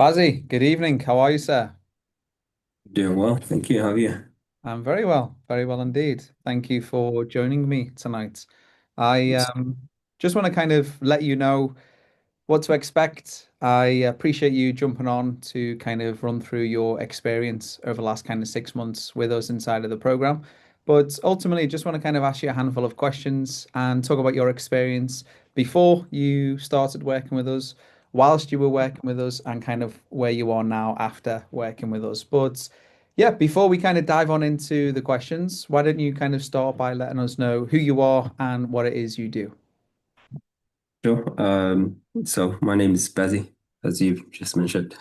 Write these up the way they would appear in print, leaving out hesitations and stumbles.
Bazi, good evening. How are you, sir? Doing well, thank you. How are you? I'm very well indeed. Thank you for joining me tonight. I just want to kind of let you know what to expect. I appreciate you jumping on to kind of run through your experience over the last kind of 6 months with us inside of the program. But ultimately, just want to kind of ask you a handful of questions and talk about your experience before you started working with us, whilst you were working with us, and kind of where you are now after working with us. But yeah, before we kind of dive on into the questions, why don't you kind of start by letting us know who you are and what it is you do? Sure. So my name is Bazi, as you've just mentioned.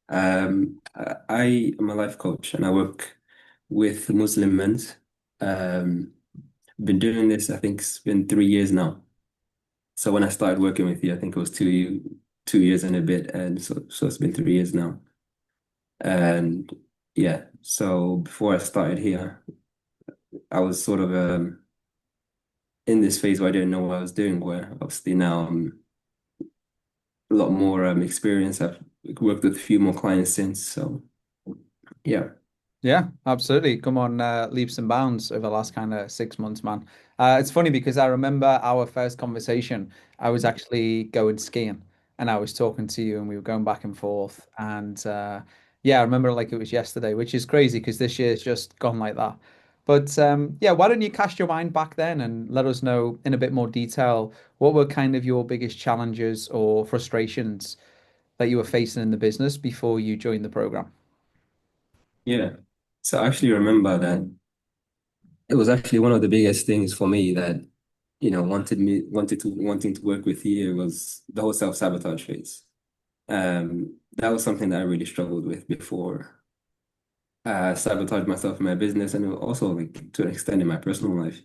I am a life coach and I work with Muslim men. Um, been doing this, I think it's been 3 years now. So when I started working with you, I think it was 2 years and a bit, and so it's been 3 years now. And yeah, so before I started here, I was sort of in this phase where I didn't know what I was doing, where obviously now a lot more experience. I've worked with a few more clients since. So yeah, Yeah, absolutely. Come on, leaps and bounds over the last kind of 6 months, man. It's funny because I remember our first conversation. I was actually going skiing and I was talking to you and we were going back and forth. And yeah, I remember it like it was yesterday, which is crazy because this year's just gone like that. But yeah, why don't you cast your mind back then and let us know in a bit more detail what were kind of your biggest challenges or frustrations that you were facing in the business before you joined the program? yeah. So I actually remember that it was actually one of the biggest things for me that, wanting to work with you was the whole self-sabotage phase. That was something that I really struggled with before. I sabotaged myself in my business and also like to an extent in my personal life.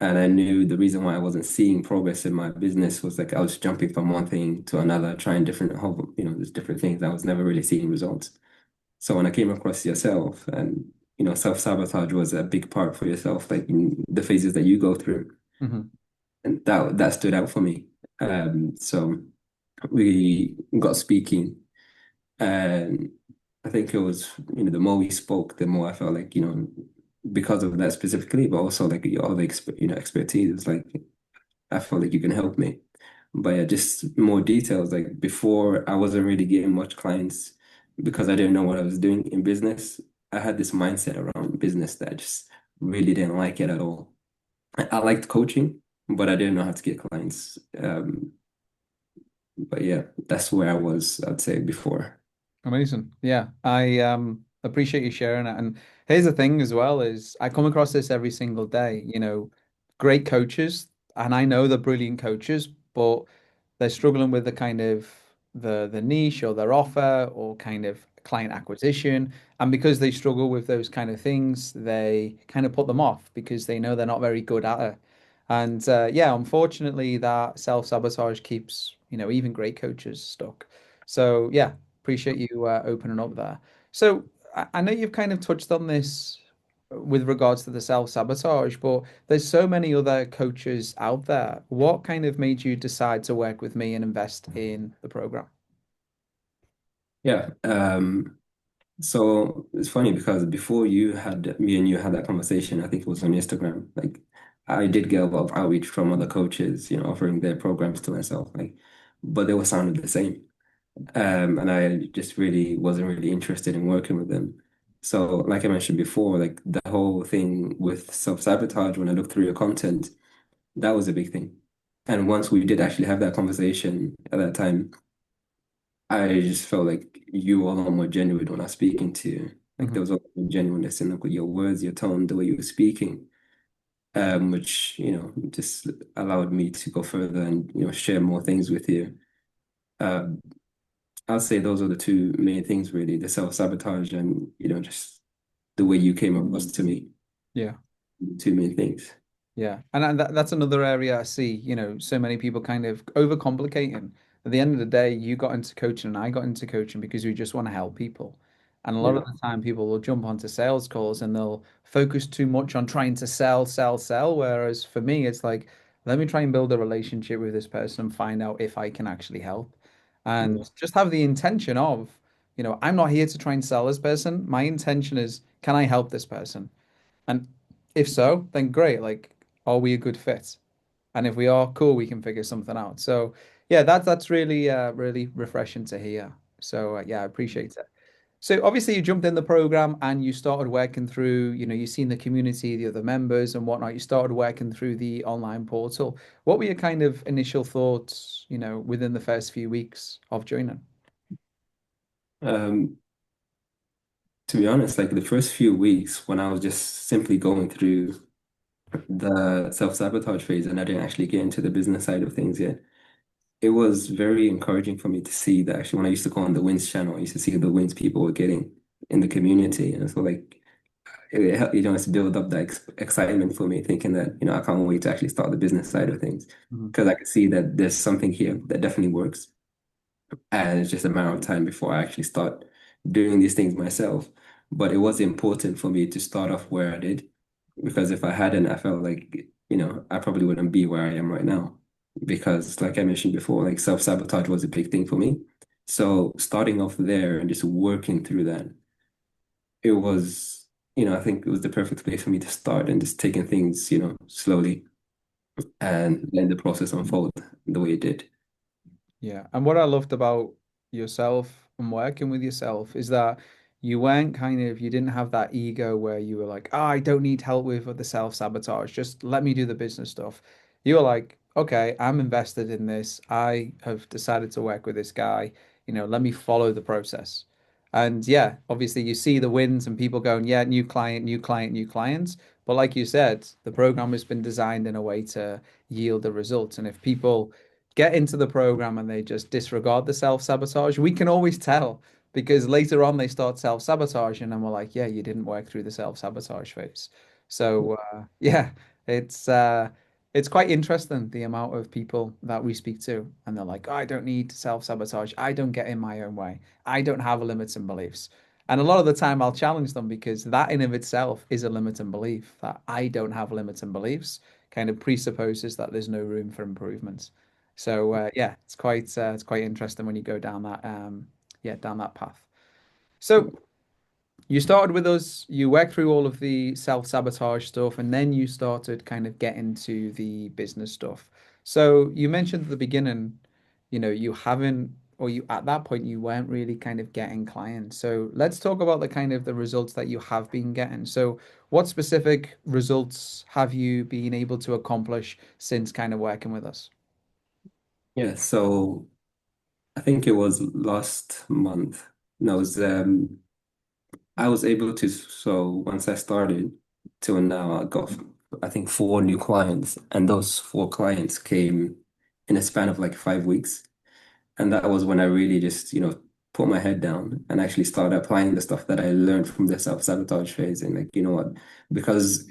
And I knew the reason why I wasn't seeing progress in my business was like I was jumping from one thing to another, trying there's different things. I was never really seeing results. So when I came across yourself and, self-sabotage was a big part for yourself, like in the phases that you go through. Hmm. And that stood out for me. So we got speaking and I think it was, the more we spoke, the more I felt like, because of that specifically, but also like your other expertise, it's like I felt like you can help me. But yeah, just more details. Like before, I wasn't really getting much clients because I didn't know what I was doing in business. I had this mindset around business that I just really didn't like it at all. I liked coaching, but I didn't know how to get clients. But yeah, that's where I was, I'd say, before. Amazing. Yeah, I appreciate you sharing it. And here's the thing as well is I come across this every single day, great coaches, and I know they're brilliant coaches, but they're struggling with the kind of the niche or their offer or kind of client acquisition. And because they struggle with those kind of things, they kind of put them off because they know they're not very good at it. And yeah, unfortunately, that self-sabotage keeps, even great coaches stuck. So yeah, appreciate you opening up there. So I know you've kind of touched on this with regards to the self-sabotage, but there's so many other coaches out there. What kind of made you decide to work with me and invest in the program? Yeah. So it's funny because before me and you had that conversation, I think it was on Instagram. Like I did get a lot of outreach from other coaches, offering their programs to myself, like, but they were sounding the same. And I just really wasn't really interested in working with them. So, like I mentioned before, like the whole thing with self-sabotage, when I looked through your content, that was a big thing. And once we did actually have that conversation at that time, I just felt like you were a lot more genuine when I was speaking to you. Like there Hmm. was a lot more genuineness in like with your words, your tone, the way you were speaking, which, just allowed me to go further and, share more things with you. Um, I'd say those are the two main things really, the self-sabotage and, just the way you came across to me, Yeah. the two main things. Yeah, and that's another area I see, so many people kind of overcomplicating. At the end of the day, you got into coaching and I got into coaching because we just want to help people. And a lot of Yeah. the time people will jump onto sales calls and they'll focus too much on trying to sell, sell, sell. Whereas for me, it's like, let me try and build a relationship with this person and find out if I can actually help. Yeah. And just have the intention of I'm not here to try and sell this person. My intention is, can I help this person? And if so, then great. Like, are we a good fit? And if we are, cool, we can figure something out. So yeah, that's really really refreshing to hear. So yeah, I appreciate it. So obviously you jumped in the program and you started working through, you've seen the community, the other members and whatnot. You started working through the online portal. What were your kind of initial thoughts, within the first few weeks of joining? Um, to be honest, like the first few weeks when I was just simply going through the self-sabotage phase and I didn't actually get into the business side of things yet, it was very encouraging for me to see that actually when I used to go on the wins channel, I used to see the wins people were getting in the community. And so like it helped, it's build up that excitement for me, thinking that, I can't wait to actually start the business side of things. Mhm. Because I could see that there's something here that definitely works. And it's just a matter of time before I actually start doing these things myself. But it was important for me to start off where I did, because if I hadn't, I felt like, I probably wouldn't be where I am right now. Because, like I mentioned before, like self-sabotage was a big thing for me. So starting off there and just working through that, it was, I think it was the perfect place for me to start and just taking things, slowly and letting the process unfold the way it did. Yeah. And what I loved about yourself and working with yourself is that you didn't have that ego where you were like, oh, I don't need help with the self-sabotage. Just let me do the business stuff. You were like, okay, I'm invested in this. I have decided to work with this guy. Let me follow the process. And yeah, obviously you see the wins and people going, yeah, new client, new client, new clients. But like you said, the program has been designed in a way to yield the results. And if people get into the program and they just disregard the self-sabotage, we can always tell because later on they start self-sabotaging and we're like, yeah, you didn't work through the self-sabotage phase. So yeah, it's quite interesting the amount of people that we speak to and they're like, oh, I don't need self-sabotage. I don't get in my own way. I don't have limits and beliefs. And a lot of the time I'll challenge them because that in of itself is a limit and belief that I don't have limits and beliefs kind of presupposes that there's no room for improvement. So yeah, it's quite interesting when you go down that down that path. So you started with us, you worked through all of the self-sabotage stuff, and then you started kind of getting to the business stuff. So you mentioned at the beginning, you haven't, or you at that point you weren't really kind of getting clients. So let's talk about the kind of the results that you have been getting. So what specific results have you been able to accomplish since kind of working with us? Yeah, so I think it was last month. No, it was I was able to, so once I started till now, I got I think 4 new clients, and those 4 clients came in a span of like 5 weeks. And that was when I really just, put my head down and actually started applying the stuff that I learned from the self-sabotage phase. And like, you know what? Because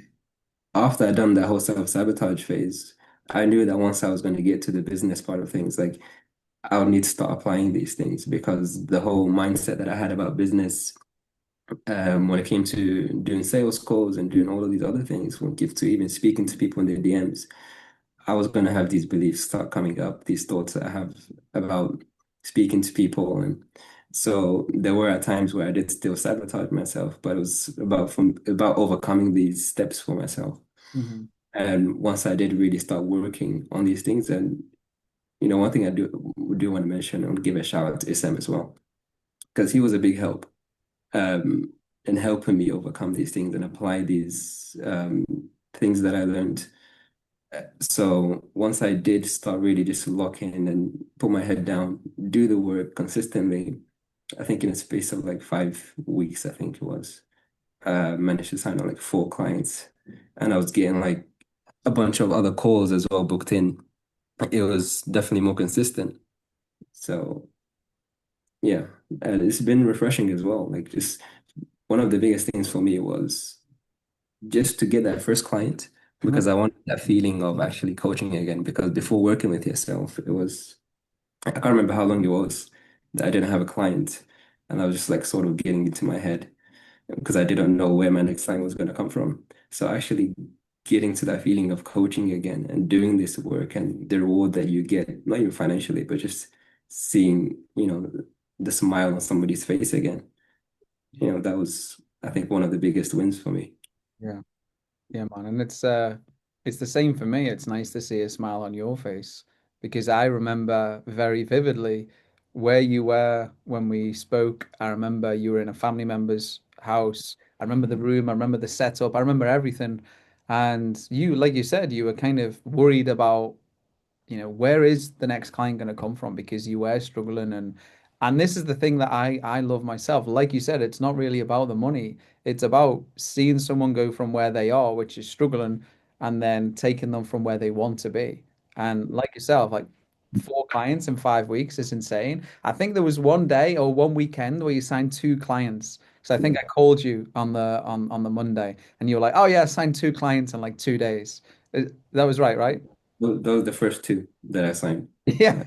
after I done that whole self-sabotage phase, I knew that once I was going to get to the business part of things, like I'll need to start applying these things, because the whole mindset that I had about business, when it came to doing sales calls and doing all of these other things, when it came to even speaking to people in their DMs, I was going to have these beliefs start coming up, these thoughts that I have about speaking to people. And so there were at times where I did still sabotage myself, but it was about overcoming these steps for myself. Hmm. And once I did really start working on these things, and one thing I do want to mention and give a shout out to Isam as well, because he was a big help in helping me overcome these things and apply these things that I learned. So once I did start really just lock in and put my head down, do the work consistently, I think in a space of like 5 weeks, I think it was, managed to sign on like 4 clients. And I was getting like a bunch of other calls as well booked in. It was definitely more consistent. So yeah, and it's been refreshing as well. Like just one of the biggest things for me was just to get that first client, because I wanted that feeling of actually coaching again. Because before working with yourself, it was, I can't remember how long it was that I didn't have a client. And I was just like sort of getting into my head because I didn't know where my next client was going to come from. So actually getting to that feeling of coaching again and doing this work and the reward that you get, not even financially, but just seeing, the smile on somebody's face again. That was, I think, one of the biggest wins for me. Yeah. Yeah, man. And it's the same for me. It's nice to see a smile on your face because I remember very vividly where you were when we spoke. I remember you were in a family member's house. I remember the room. I remember the setup. I remember everything. And you, like you said, you were kind of worried about where is the next client going to come from because you were struggling and this is the thing that I love myself. Like you said, it's not really about the money. It's about seeing someone go from where they are, which is struggling, and then taking them from where they want to be. And like yourself, like 4 clients in 5 weeks is insane. I think there was one day or one weekend where you signed 2 clients. So I think Yeah. I called you on the Monday and you were like, "Oh yeah, I signed 2 clients in like 2 days." That was right, right? Those are the first two that I signed. Yeah,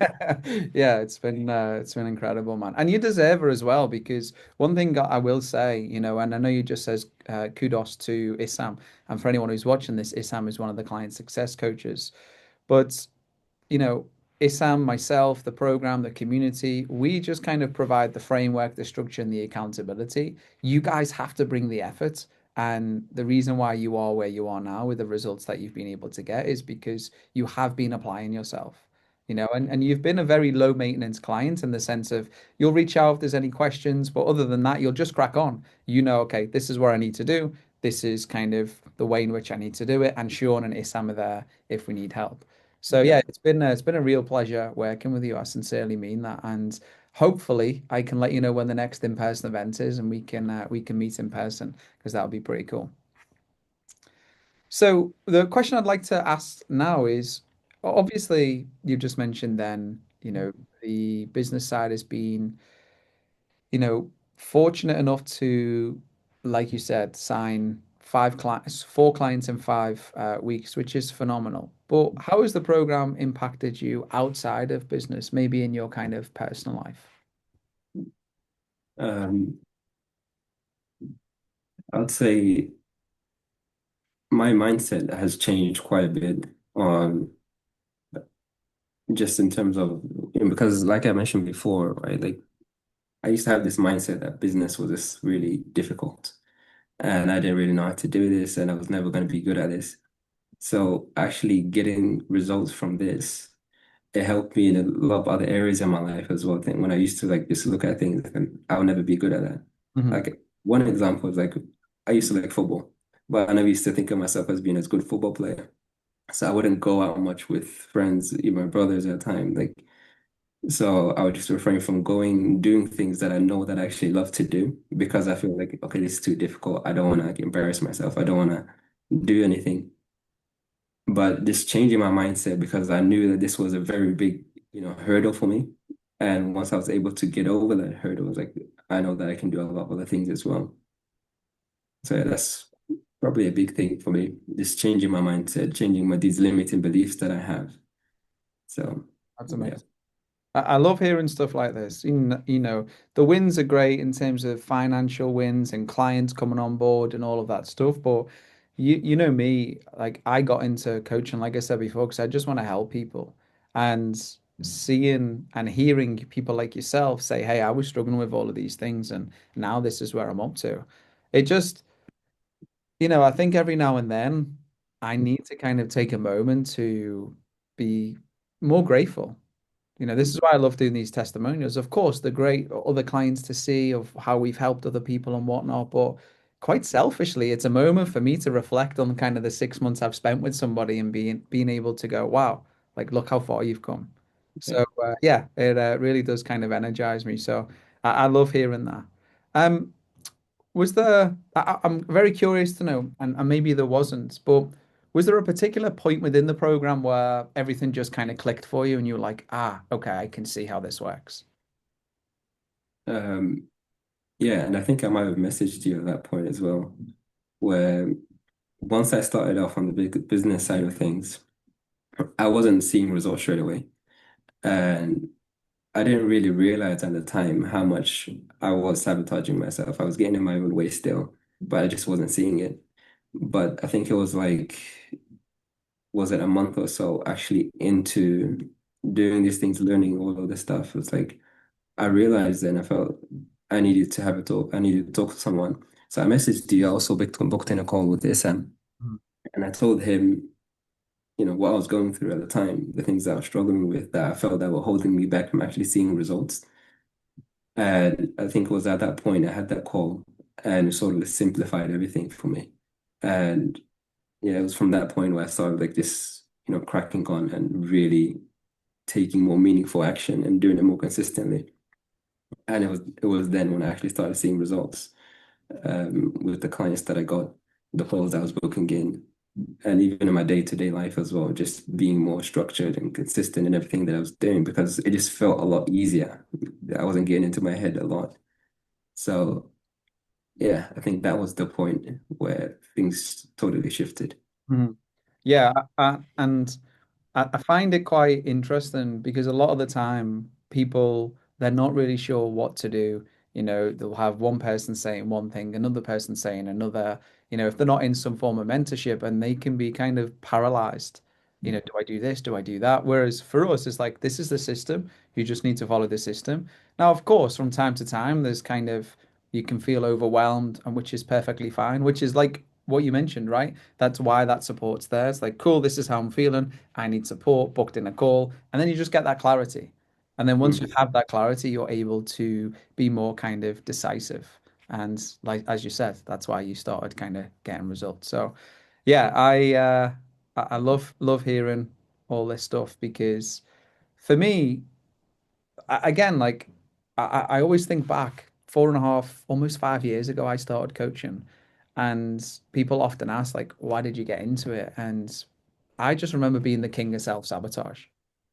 yeah, it's been incredible, man, and you deserve her as well because one thing I will say, and I know you just says kudos to Issam, and for anyone who's watching this, Issam is one of the client success coaches, but you know, Issam, myself, the program, the community, we just kind of provide the framework, the structure, and the accountability. You guys have to bring the effort. And the reason why you are where you are now with the results that you've been able to get is because you have been applying yourself. And you've been a very low maintenance client in the sense of you'll reach out if there's any questions, but other than that, you'll just crack on. Okay, this is what I need to do. This is kind of the way in which I need to do it. And Sean and Issam are there if we need help. So Yeah. yeah, it's been a real pleasure working with you. I sincerely mean that, and hopefully I can let you know when the next in-person event is, and we can meet in person because that would be pretty cool. So the question I'd like to ask now is, obviously you just mentioned then, the business side has been fortunate enough to, like you said, sign 4 clients in 5 weeks, which is phenomenal. But how has the program impacted you outside of business, maybe in your kind of personal life? Um, I'd say my mindset has changed quite a bit on just in terms of, because like I mentioned before, right? Like I used to have this mindset that business was just really difficult and I didn't really know how to do this and I was never going to be good at this. So actually getting results from this, it helped me in a lot of other areas in my life as well. I think when I used to like just look at things and I'll never be good at that. Hmm. Like one example is like I used to like football, but I never used to think of myself as being a good football player. So I wouldn't go out much with friends, even my brothers at the time. Like so I would just refrain from going doing things that I know that I actually love to do because I feel like okay, this is too difficult. I don't want to like embarrass myself. I don't want to do anything. But just changing my mindset because I knew that this was a very big, hurdle for me. And once I was able to get over that hurdle, I was like, I know that I can do a lot of other things as well. So yeah, that's probably a big thing for me. Just changing my mindset, changing these limiting beliefs that I have. So That's yeah. amazing. I love hearing stuff like this. The wins are great in terms of financial wins and clients coming on board and all of that stuff. But you know me, like I got into coaching, like I said before, because I just want to help people. And seeing and hearing people like yourself say, "Hey, I was struggling with all of these things, and now this is where I'm up to." It just, I think every now and then I need to kind of take a moment to be more grateful. This is why I love doing these testimonials. Of course, they're great other clients to see of how we've helped other people and whatnot, but quite selfishly, it's a moment for me to reflect on kind of the 6 months I've spent with somebody and being able to go, wow, like look how far you've come. Yeah. So yeah, it really does kind of energize me. So I love hearing that. Um, was there, I'm very curious to know, and maybe there wasn't, but was there a particular point within the program where everything just kind of clicked for you and you were like, okay, I can see how this works? Um, yeah, and I think I might have messaged you at that point as well, where once I started off on the big business side of things, I wasn't seeing results straight away. And I didn't really realize at the time how much I was sabotaging myself. I was getting in my own way still, but I just wasn't seeing it. But I think it was like, was it a month or so actually into doing these things, learning all of this stuff? It's like, I realized then I felt I needed to have a talk. I needed to talk to someone. So I messaged you. I also booked in a call with Isam, Mm. and I told him, what I was going through at the time, the things that I was struggling with that I felt that were holding me back from actually seeing results. And I think it was at that point I had that call and it sort of simplified everything for me. And yeah, it was from that point where I started like this, cracking on and really taking more meaningful action and doing it more consistently. And it was then when I actually started seeing results with the clients that I got, the calls I was booking in, and even in my day-to-day life as well, just being more structured and consistent in everything that I was doing because it just felt a lot easier. I wasn't getting into my head a lot. So yeah, I think that was the point where things totally shifted. Mhm. Yeah, and I find it quite interesting because a lot of the time people they're not really sure what to do. You know, they'll have one person saying one thing, another person saying another. You know, if they're not in some form of mentorship and they can be kind of paralyzed. You know, do I do this? Do I do that? Whereas for us, it's like this is the system. You just need to follow the system. Now, of course, from time to time, there's kind of you can feel overwhelmed, and which is perfectly fine, which is like what you mentioned, right? That's why that support's there. It's like, cool, this is how I'm feeling. I need support, booked in a call. And then you just get that clarity. And then once you Mhm. have that clarity, you're able to be more kind of decisive. And like as you said, that's why you started kind of getting results. So yeah, I love hearing all this stuff because for me, again, like I always think back 4.5, almost 5 years ago, I started coaching, and people often ask, like, why did you get into it? And I just remember being the king of self-sabotage.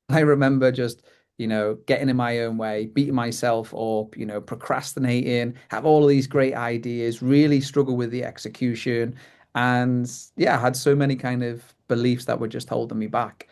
I remember just, getting in my own way, beating myself up, procrastinating, have all of these great ideas, really struggle with the execution. And yeah, I had so many kind of beliefs that were just holding me back.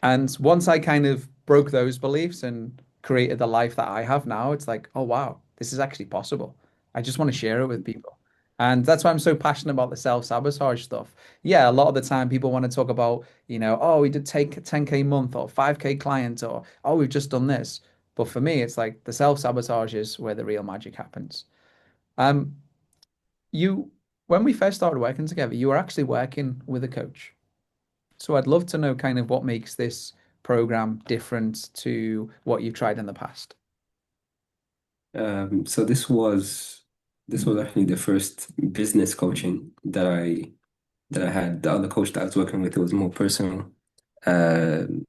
And once I kind of broke those beliefs and created the life that I have now, it's like, oh wow, this is actually possible. I just want to share it with people. And that's why I'm so passionate about the self-sabotage stuff. Yeah, a lot of the time people want to talk about, oh, we did take 10K month or 5K client or oh, we've just done this. But for me, it's like the self-sabotage is where the real magic happens. Um, you when we first started working together, you were actually working with a coach. So I'd love to know kind of what makes this program different to what you've tried in the past. So this was actually the first business coaching that I had. The other coach that I was working with, it was more personal. Um,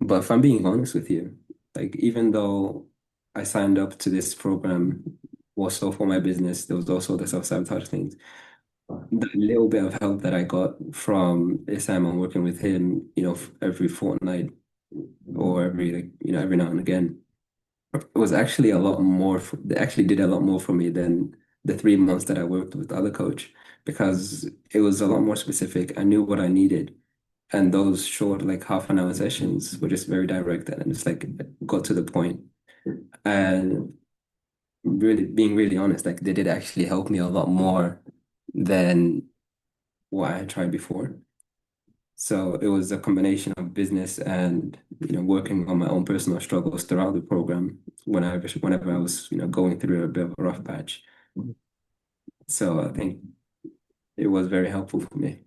but if I'm being honest with you, like even though I signed up to this program also for my business, there was also the self-sabotage things. The little bit of help that I got from Isam and working with him, every fortnight or every now and again, it was actually a lot more. They actually did a lot more for me than the 3 months that I worked with the other coach because it was a lot more specific. I knew what I needed. And those short, like half an hour sessions were just very direct and just like got to the point. And really being really honest, like they did actually help me a lot more than what I had tried before. So it was a combination of business and working on my own personal struggles throughout the program whenever I was going through a bit of a rough patch. So I think it was very helpful for me.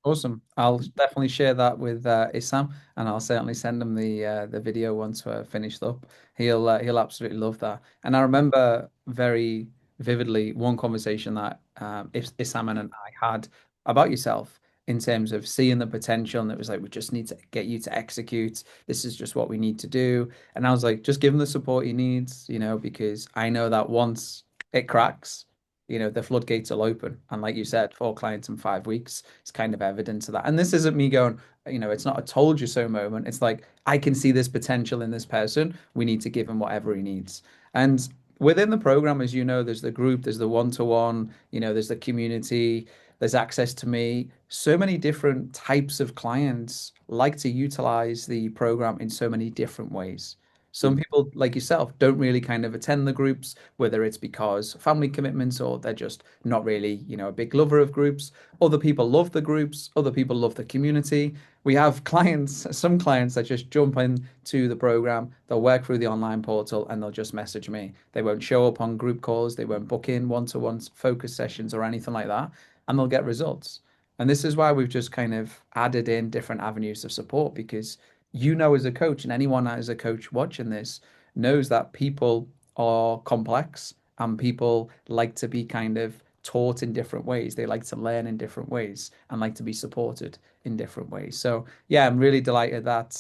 Awesome. I'll definitely share that with Issam, and I'll certainly send him the video once we're finished up. He'll absolutely love that. And I remember very vividly one conversation that Issam and I had about yourself in terms of seeing the potential, and it was like we just need to get you to execute. This is just what we need to do. And I was like, just give him the support he needs, because I know that once it cracks, the floodgates will open. And like you said, 4 clients in 5 weeks. It's kind of evidence of that. And this isn't me going, it's not a told you so moment. It's like, I can see this potential in this person. We need to give him whatever he needs. And within the program, as you know, there's the group, there's the one-to-one, there's the community, there's access to me. So many different types of clients like to utilize the program in so many different ways. Some people, like yourself, don't really kind of attend the groups, whether it's because family commitments or they're just not really, a big lover of groups. Other people love the groups, other people love the community. We have clients, some clients that just jump into the program, they'll work through the online portal and they'll just message me. They won't show up on group calls, they won't book in one-to-one focus sessions or anything like that, and they'll get results. And this is why we've just kind of added in different avenues of support because as a coach, and anyone as a coach watching this knows that people are complex and people like to be kind of taught in different ways. They like to learn in different ways and like to be supported in different ways. So, yeah, I'm really delighted that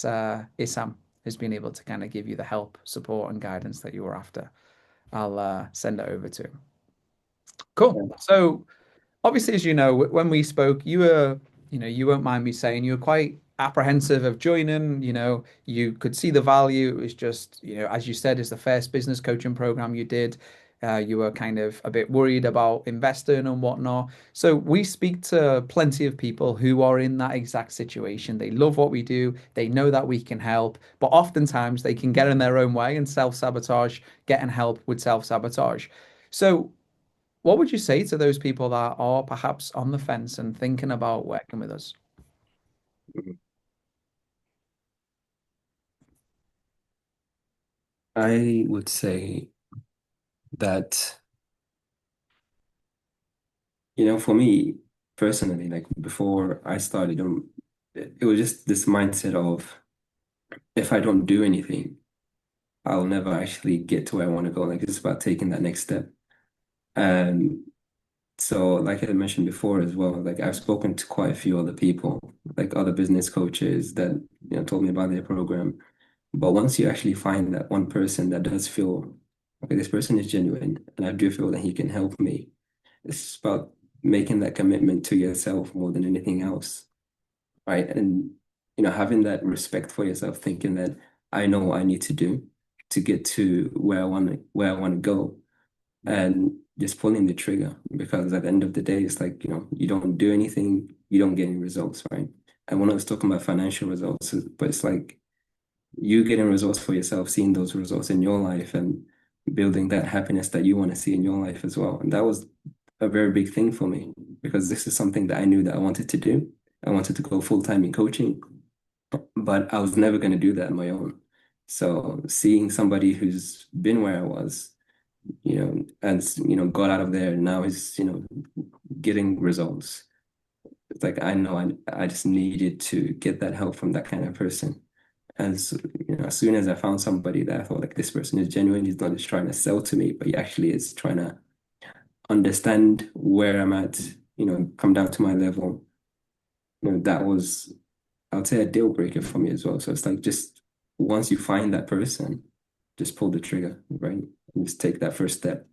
Issam has been able to kind of give you the help, support, and guidance that you were after. I'll send it over to him. Cool. Yeah. So, obviously, as you know, when we spoke, you won't mind me saying you were quite apprehensive of joining. You could see the value. It was just, as you said, it's the first business coaching program you did. You were kind of a bit worried about investing and whatnot. So we speak to plenty of people who are in that exact situation. They love what we do. They know that we can help, but oftentimes they can get in their own way and self-sabotage, getting help with self-sabotage. So what would you say to those people that are perhaps on the fence and thinking about working with us? I would say that, for me personally, like before I started, it was just this mindset of if I don't do anything, I'll never actually get to where I want to go. Like it's about taking that next step. And so, like I mentioned before as well, like I've spoken to quite a few other people, like other business coaches that, told me about their program. But once you actually find that one person that does feel, okay, this person is genuine and I do feel that he can help me, it's about making that commitment to yourself more than anything else, right? And, having that respect for yourself, thinking that I know what I need to do to get to where I want to go and just pulling the trigger because at the end of the day, it's like, you don't do anything, you don't get any results, right? And when I was talking about financial results, but it's like you getting results for yourself, seeing those results in your life and building that happiness that you want to see in your life as well. And that was a very big thing for me because this is something that I knew that I wanted to do. I wanted to go full time in coaching, but I was never going to do that on my own. So seeing somebody who's been where I was, and got out of there and now is, getting results. It's like I know I just needed to get that help from that kind of person. As as soon as I found somebody that I thought like this person is genuine, he's not just trying to sell to me, but he actually is trying to understand where I'm at, come down to my level. That was, I would say, a deal breaker for me as well. So it's like just once you find that person, just pull the trigger, right? And just take that first step.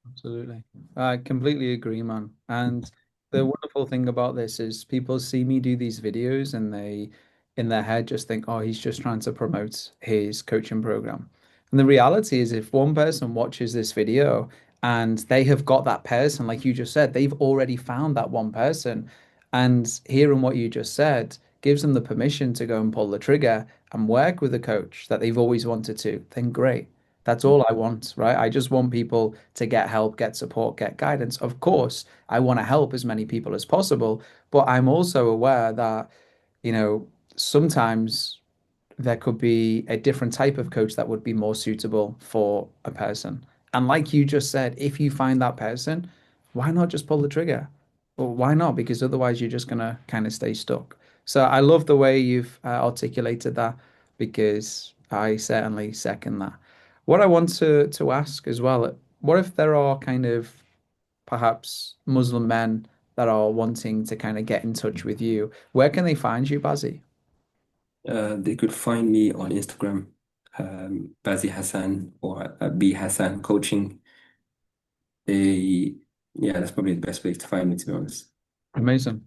Absolutely. I completely agree, man. And the wonderful thing about this is people see me do these videos and they, in their head, just think, oh, he's just trying to promote his coaching program. And the reality is, if one person watches this video and they have got that person, like you just said, they've already found that one person. And hearing what you just said gives them the permission to go and pull the trigger and work with a coach that they've always wanted to, then great. That's all I want, right? I just want people to get help, get support, get guidance. Of course, I want to help as many people as possible, but I'm also aware that, you know, sometimes there could be a different type of coach that would be more suitable for a person. And like you just said, if you find that person, why not just pull the trigger? Well, why not? Because otherwise you're just gonna kind of stay stuck. So I love the way you've articulated that because I certainly second that. What I want to ask as well, what if there are kind of perhaps Muslim men that are wanting to kind of get in touch with you? Where can they find you, Bazi? They could find me on Instagram, Bazi Hassan or B Hassan Coaching. They, yeah, that's probably the best place to find me, to be honest. Amazing.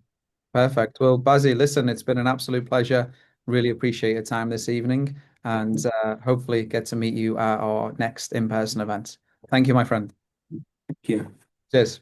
Perfect. Well, Bazi, listen, it's been an absolute pleasure. Really appreciate your time this evening and hopefully get to meet you at our next in-person event. Thank you, my friend. Thank you. Cheers.